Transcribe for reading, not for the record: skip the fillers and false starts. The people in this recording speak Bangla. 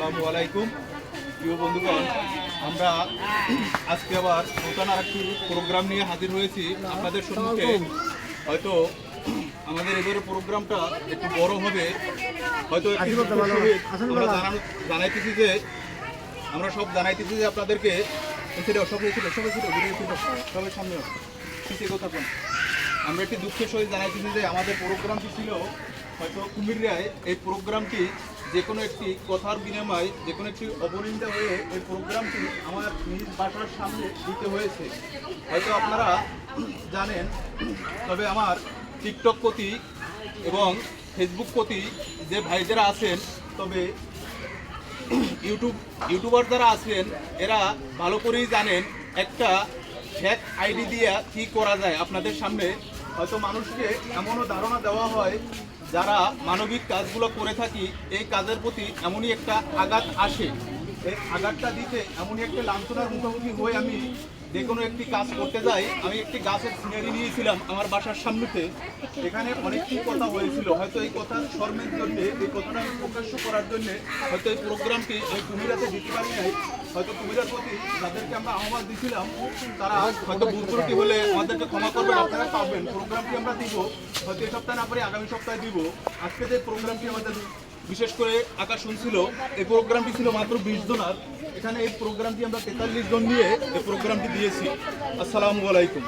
আসসালামু আলাইকুম প্রিয় বন্ধুগণ, আমরা আজকে আবার নতুন আরেকটি প্রোগ্রাম নিয়ে হাজির হয়েছি আপনাদের সম্মুখে। হয়তো আমাদের এবারের প্রোগ্রামটা একটু বড় হবে, হয়তো আমরা সব জানাইতেছি যে আপনাদেরকে সবাই সামনে আমরা একটি দুঃখের সহিত জানাইতেছি যে আমাদের প্রোগ্রামটি ছিল হয়তো কুমিল্লায়। এই প্রোগ্রামটি যে কোনো একটি কথার বিনিময়ে যে কোনো একটি অবনিন্দা হয়ে এই প্রোগ্রামটি আমার নিজ বাসার সামনে দিতে হয়েছে, হয়তো আপনারা জানেন। তবে আমার টিকটক প্রতি এবং ফেসবুক প্রতি যে ভাইদেরা আছেন, তবে ইউটিউবার যারা আছেন এরা ভালো করেই জানেন একটা ফেক আইডি দিয়ে কী করা যায়। আপনাদের সামনে হয়তো মানুষকে এমনও ধারণা দেওয়া হয়, যারা মানবিক কাজগুলো করে থাকি এই কাজের প্রতি এমনই একটা আঘাত আসে। এই আঘাতটা দিতে এমনই একটা লাঞ্ছনার মুখোমুখি হয়ে আমি যে কোনো একটি কাজ করতে যাই। আমি একটি গাছের সিনারি নিয়েছিলাম আমার বাসার সামনেতে, এখানে অনেকটি কথা হয়েছিল। হয়তো এই কথা শর্মের জন্য, এই কথাটা আমি প্রকাশ্য করার জন্য হয়তো এই প্রোগ্রামটি এই কুমিরাতে দিতে পারি নাই। হয়তো কুমিরার প্রতি যাদেরকে আমরা আহ্বান দিয়েছিলাম তারা হয়তো ভুল ত্রুটি হলে আমাদেরকে ক্ষমা করবেন, আপনারা পাবেন। প্রোগ্রামটি আমরা দিব, হয়তো এই সপ্তাহে না পারি আগামী সপ্তাহে দিব। আজকে যে প্রোগ্রামটি আমাদের বিশেষ করে আকাশ শুনছিল, এই প্রোগ্রামটি ছিল মাত্র 20 জনের। এখানে এই প্রোগ্রামটি আমরা 43 জন নিয়ে এই প্রোগ্রামটি দিয়েছি। আসসালামু আলাইকুম।